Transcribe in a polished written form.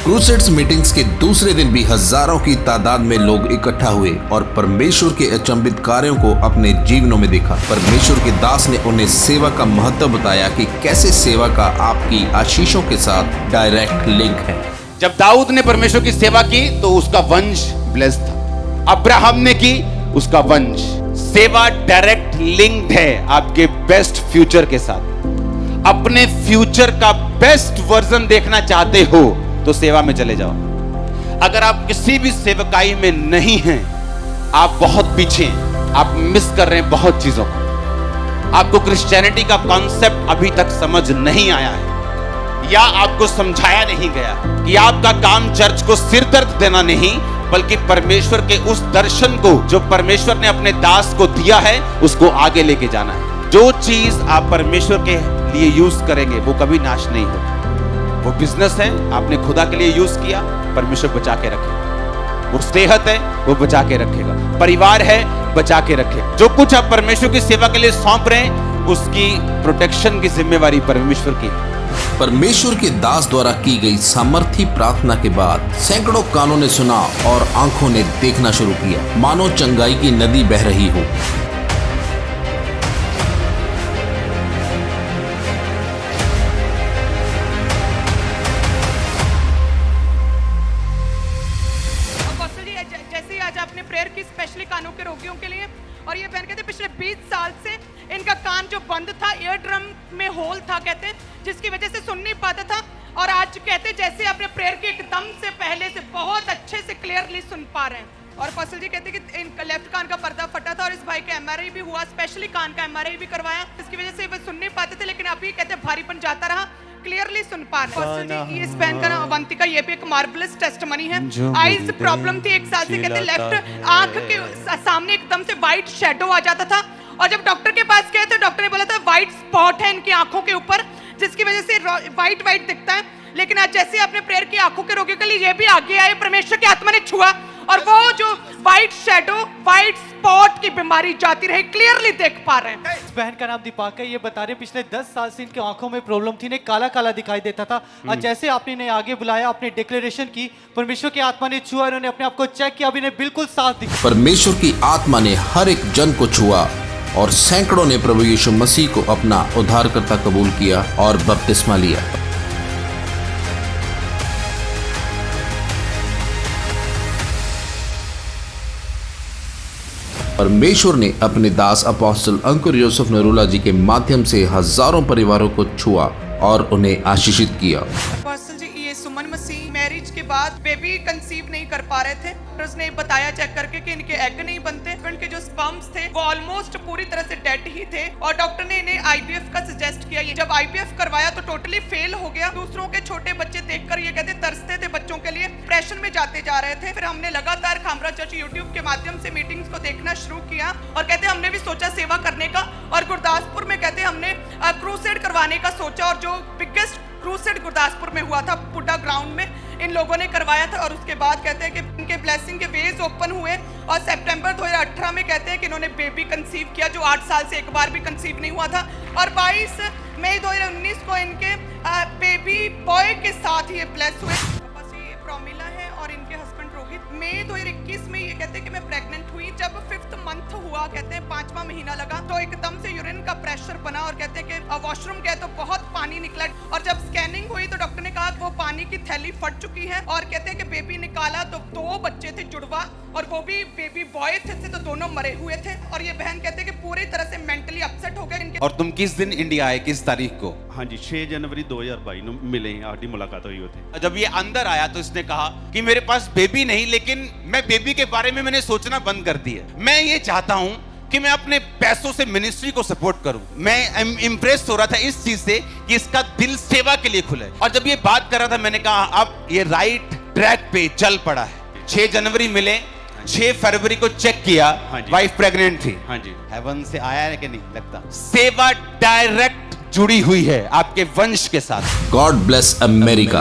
Crusades meetings के दूसरे दिन भी हजारों की तादाद में लोग इकट्ठा हुए और परमेश्वर के अचंभित कार्यों को अपने जीवनों में देखा। परमेश्वर के दास ने उन्हें सेवा का महत्व बताया कि कैसे सेवा का आपकी आशीषों के साथ डायरेक्ट लिंक है। जब दाऊद ने परमेश्वर की सेवा की तो उसका वंश ब्लेस्ड था। अब्राहम ने की, उसका वंश। सेवा डायरेक्ट लिंक्ड है आपके बेस्ट फ्यूचर के साथ। अपने फ्यूचर का बेस्ट वर्जन देखना चाहते हो तो सेवा में चले जाओ। अगर आप किसी भी सेवकाई में नहीं हैं, आप बहुत पीछे हैं, आप मिस कर रहे हैं बहुत चीजों को। आपको क्रिश्चियनिटी का कॉन्सेप्ट अभी तक समझ नहीं आया है, या आपको समझाया नहीं गया कि आपका काम चर्च को सिर दर्द देना नहीं, बल्कि परमेश्वर के उस दर्शन को जो परमेश्वर ने अपने दास को दिया है उसको आगे लेके जाना है। जो चीज आप परमेश्वर के लिए यूज करेंगे वो कभी नाश नहीं होगी। वो बिजनेस है, आपने खुदा के लिए यूज किया, परमेश्वर बचा के रखेगा। वो सेहत है, वो बचा के रखेगा। परिवार है, बचा के रखेगा। जो कुछ आप परमेश्वर की सेवा के लिए सौंप रहे हैं उसकी प्रोटेक्शन की जिम्मेवारी परमेश्वर की। परमेश्वर के दास द्वारा की गई सामर्थी प्रार्थना के बाद सैकड़ों कानों ने सुना और आंखों ने देखना शुरू किया, मानो चंगाई की नदी बह रही हो। जैसे ही आज आपने प्रेयर की स्पेशली कानों के रोगियों के लिए, और ये बहन कहते पिछले 20 साल से इनका कान जो बंद था, ईयर ड्रम में होल था कहते, जिसकी वजह से सुन नहीं पाता था। और आज कहते जैसे आपने प्रेयर की एकदम से पहले से बहुत अच्छे से क्लियरली सुन पा रहे हैं। और फौसल जी कहते कि इनका लेफ्ट कान का पर्दा फटा था और इस भाई का एमआरआई भी हुआ, स्पेशली कान का एमआरआई भी करवाया, इसकी वजह से वो सुन नहीं पाते थे, लेकिन अभी कहते भारीपन जाता रहा, क्लियरली सुन पा रहे। फौसल जी ये इस बहन का नाम अवंतिका, ये भी एक मार्वलस टेस्टिमनी है। आईज प्रॉब्लम थी 1 साल से, कहते लेफ्ट आंख के सामने एकदम से व्हाइट शेडो आ जाता था, और जब डॉक्टर के पास गए तो डॉक्टर ने बोला था व्हाइट स्पॉट है इनकी आंखों के ऊपर, जिसकी वजह से व्हाइट व्हाइट दिखता है। लेकिन आज जैसे आपने प्रेयर की आंखों के रोगियों के लिए, ये भी आगे आए, परमेश्वर की आत्मा ने छुआ और वो जो व्हाइट शेडो, व्हाइट स्पॉट की बीमारी जाती रही, क्लियरली देख पा रहे हैं। इस बहन का नाम दीपक है। ये बता रहे पिछले 10 साल से इनकी आंखों में प्रॉब्लम थी, इन्हें काला काला दिखाई देता था। और जैसे आपने इन्हें आगे बुलाया, आपने डिक्लेरेशन की, परमेश्वर की आत्मा ने छुआ, इन्होंने अपने आप को चेक किया, अब इन्हें बिल्कुल साफ दिखा। परमेश्वर की आत्मा ने हर एक जन को छुआ और सैकड़ों ने प्रभु यीशु मसीह को अपना उद्धारकर्ता कबूल किया और बपतिस्मा लिया। परमेश्वर ने अपने दास अपोस्टल अंकुर यूसुफ नरूला जी के माध्यम से हजारों परिवारों को छुआ और उन्हें आशीषित किया। अपोस्टल जी ये सुमन मसीह मैरिज के बाद बेबी कंसीव नहीं कर पा रहे थे, तो उसने बताया चेक करके कि इनके एग नहीं बनते, इनके जो स्पर्म्स थे वो ऑलमोस्ट पूरी तरह से डेड ही थे, और डॉक्टर ने इन्हें आईवीएफ का सजेस्ट किया। ये जब आईवीएफ करवाया तो टोटली फेल हो गया। दूसरों के छोटे बच्चे देखकर ये कहते तरसते थे बच्चों के लिए, डिप्रेशन में जाते जा रहे थे। फिर हमने लगातार खामरा चर्च यूट्यूब के माध्यम से मीटिंग्स को देखना शुरू किया, और कहते हमने भी सोचा सेवा करने का, और गुरदासपुर में कहते हमने क्रूसेड करवाने का सोचा, और जो बिगेस्ट क्रूसेड गुरदासपुर में हुआ था, पुड्डा ग्राउंड में इन लोगों ने करवाया था। और उसके बाद कहते हैं कि इनके ब्लेसिंग के वेज ओपन हुए, और सितंबर 2018 में कहते हैं कि इन्होंने बेबी कंसीव किया, जो 8 साल से एक बार भी कंसीव नहीं हुआ था। और 22 मई 2019 को इनके बेबी बॉय के साथ ये ब्लेस हुए। प्रोमिला है और इनके हस्बैंड रोहित। मई 2021 में ये कहते हैं कि मैं प्रेग्नेंट हुई। जब 5th मंथ हुआ, कहते हैं 5वां महीना लगा, तो एकदम से यूरिन का प्रेशर बना, और कहते हैं कि वॉशरूम गए तो बहुत पानी निकला, और जब स्कैनिंग हुई तो डॉक्टर ने कहा कि वो पानी की थैली फट चुकी है, और कहते हैं कि बेबी निकाला तो 2 बच्चे थे जुड़वा, और वो भी बेबी बॉय थे तो दोनों मरे हुए थे। और ये बहन कहते हैं कि पूरी तरह से मेंटली अपसेट हो गए इनके। और तुम किस दिन इंडिया आए, किस तारीख को? हाँ जी, 6 जनवरी 2022 ਨੂੰ मिले, आड़ी मुलाकात हुई होती। जब ये अंदर आया तो इसने कहा कि मेरे पास बेबी नहीं, लेकिन मैं बेबी के बारे में मैंने सोचना बंद कर दिया। मैं ये चाहता हूं कि मैं अपने पैसों से मिनिस्ट्री को सपोर्ट करूं। मैं इम्प्रेस हो रहा था इस चीज से कि इसका दिल सेवा के लिए खुला है। और जब ये बात कर रहा था मैंने कहा अब ये राइट ट्रैक पे चल पड़ा है। 6 जनवरी मिले, 6 फरवरी को चेक किया, वाइफ प्रेग्नेंट थी। हाँ जी, हेवन से आया है कि नहीं लगता? सेवा डायरेक्ट जुड़ी हुई है आपके वंश के साथ। God bless America.